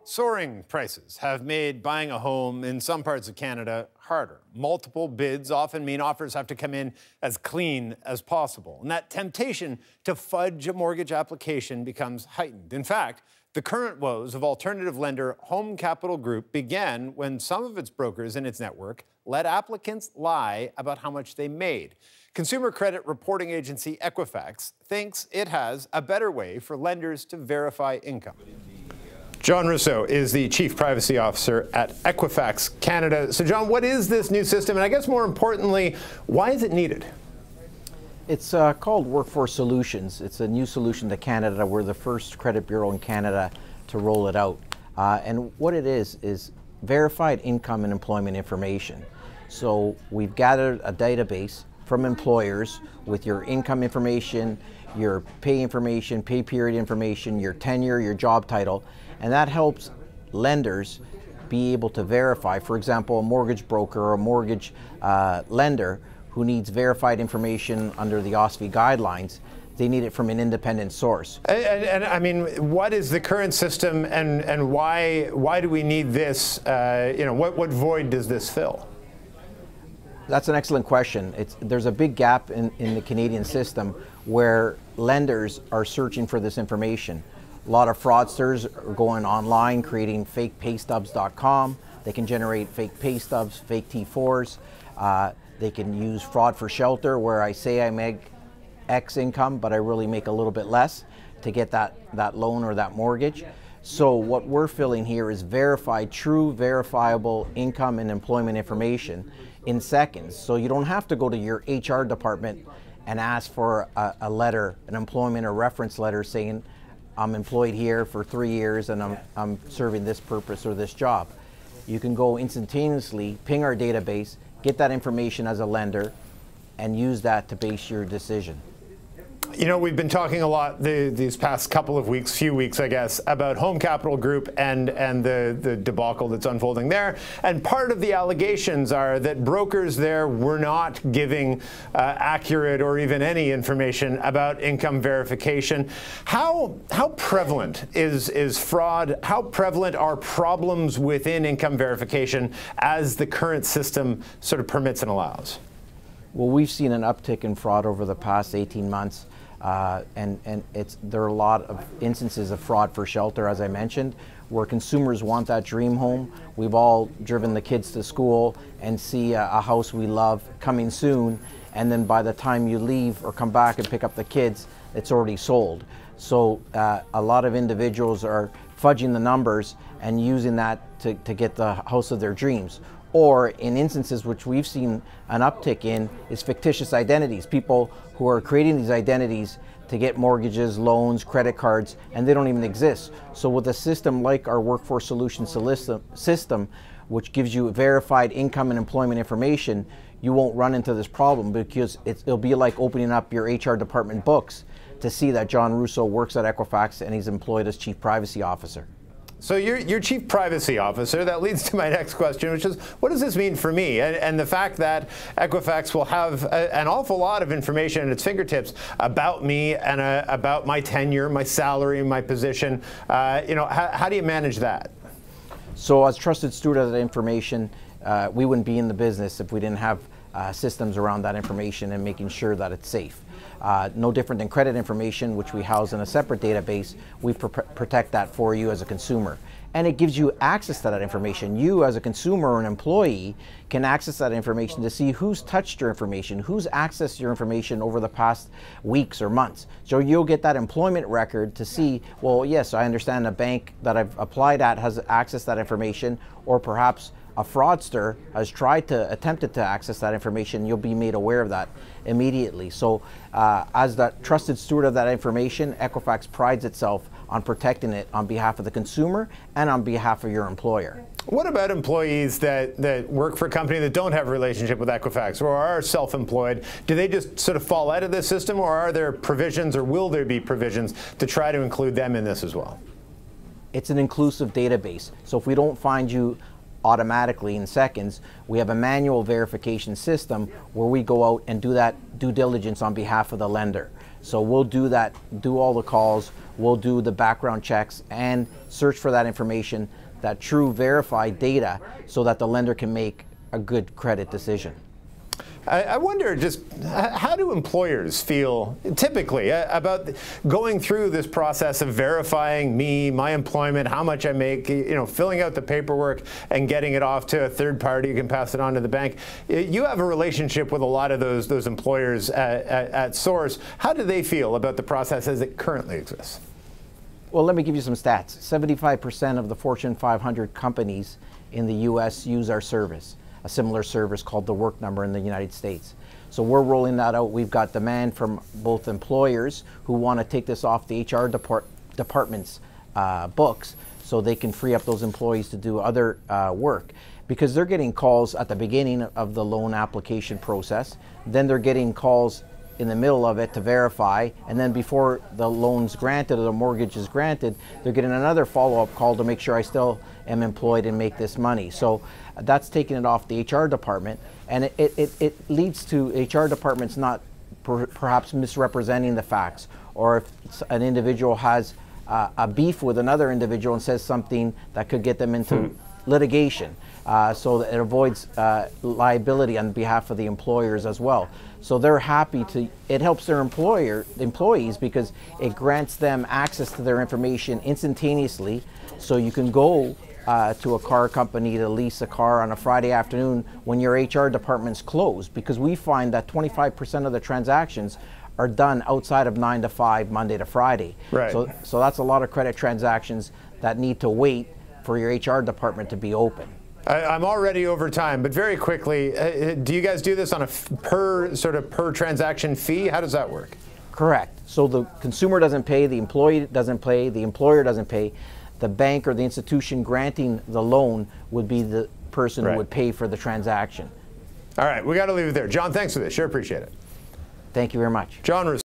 Soaring prices have made buying a home in some parts of Canada harder. Multiple bids often mean offers have to come in as clean as possible. And that temptation to fudge a mortgage application becomes heightened. In fact, the current woes of alternative lender Home Capital Group began when some of its brokers in its network let applicants lie about how much they made. Consumer credit reporting agency Equifax thinks it has a better way for lenders to verify income. John Russo is the Chief Privacy Officer at Equifax Canada. So, John, what is this new system? And I guess more importantly, why is it needed? It's called Workforce Solutions. It's a new solution to Canada. We're the first credit bureau in Canada to roll it out. And what it is verified income and employment information. So we've gathered a database from employers with your income information, your pay information, pay period information, your tenure, your job title, and that helps lenders be able to verify, for example, a mortgage broker or a mortgage lender who needs verified information under the OSFI guidelines. They need it from an independent source. And I mean, what is the current system, and why do we need this? What void does this fill? That's an excellent question. There's a big gap in the Canadian system where lenders are searching for this information. A lot of fraudsters are going online, creating fake paystubs.com. They can generate fake pay stubs, fake T4s. They can use fraud for shelter, where I say I make X income, but I really make a little bit less to get that loan or that mortgage. So what we're filling here is verified, true, verifiable income and employment information in seconds. So you don't have to go to your HR department and ask for a letter, an employment or reference letter saying, I'm employed here for 3 years and I'm serving this purpose or this job. You can go instantaneously, ping our database, get that information as a lender, and use that to base your decision. You know, we've been talking a lot these past few weeks, I guess, about Home Capital Group and the debacle that's unfolding there. And part of the allegations are that brokers there were not giving accurate or even any information about income verification. How prevalent is fraud? How prevalent are problems within income verification as the current system sort of permits and allows? Well, we've seen an uptick in fraud over the past 18 months. And there are a lot of instances of fraud for shelter, as I mentioned, where consumers want that dream home. We've all driven the kids to school and see a house we love coming soon, and then by the time you leave or come back and pick up the kids, it's already sold. So a lot of individuals are fudging the numbers and using that to get the house of their dreams. Or in instances which we've seen an uptick in is fictitious identities. People who are creating these identities to get mortgages, loans, credit cards, and they don't even exist. So with a system like our Workforce Solutions system, which gives you verified income and employment information, you won't run into this problem, because it'll be like opening up your HR department books to see that John Russo works at Equifax and he's employed as Chief Privacy Officer. So you're Chief Privacy Officer. That leads to my next question, which is, what does this mean for me? And the fact that Equifax will have an awful lot of information at its fingertips about me and about my tenure, my salary, my position. How do you manage that? So as trusted steward of that information, we wouldn't be in the business if we didn't have systems around that information and making sure that it's safe. No different than credit information, which we house in a separate database. We protect that for you as a consumer. And it gives you access to that information. You as a consumer or an employee can access that information to see who's touched your information, who's accessed your information over the past weeks or months. So you'll get that employment record to see, well, yes, I understand a bank that I've applied at has accessed that information, or perhaps a fraudster has attempted to access that information. You'll be made aware of that immediately. So as the trusted steward of that information, Equifax prides itself on protecting it on behalf of the consumer and on behalf of your employer. What about employees that work for a company that don't have a relationship with Equifax or are self-employed? Do they just sort of fall out of this system, or are there provisions, or will there be provisions to try to include them in this as well? It's an inclusive database. So if we don't find you automatically in seconds, we have a manual verification system where we go out and do that due diligence on behalf of the lender. So we'll do that, do all the calls, we'll do the background checks and search for that information, that true verified data, so that the lender can make a good credit decision. I wonder, just how do employers feel typically about going through this process of verifying me, my employment, how much I make, filling out the paperwork and getting it off to a third party who can pass it on to the bank? You have a relationship with a lot of those employers at Source. How do they feel about the process as it currently exists? Well, let me give you some stats. 75% of the Fortune 500 companies in the U.S. use our service, a similar service called the Work Number in the United States. So we're rolling that out. We've got demand from both employers who want to take this off the HR department's books so they can free up those employees to do other work, because they're getting calls at the beginning of the loan application process, then they're getting calls in the middle of it to verify, and then before the loan's granted or the mortgage is granted, they're getting another follow-up call to make sure I still am employed and make this money. So that's taking it off the HR department, and it leads to HR departments not perhaps misrepresenting the facts, or if an individual has a beef with another individual and says something that could get them into litigation, so that it avoids liability on behalf of the employers as well. So they're happy to, it helps their employees because it grants them access to their information instantaneously. So you can go to a car company to lease a car on a Friday afternoon when your HR department's closed, because we find that 25% of the transactions are done outside of 9 to 5, Monday to Friday. Right. So that's a lot of credit transactions that need to wait for your HR department to be open. I'm already over time, but very quickly, do you guys do this on a per transaction fee? How does that work? Correct. So the consumer doesn't pay, the employee doesn't pay, the employer doesn't pay. The bank or the institution granting the loan would be the person who would pay for the transaction. All right, we got to leave it there. John, thanks for this. Sure appreciate it. Thank you very much. John Russo.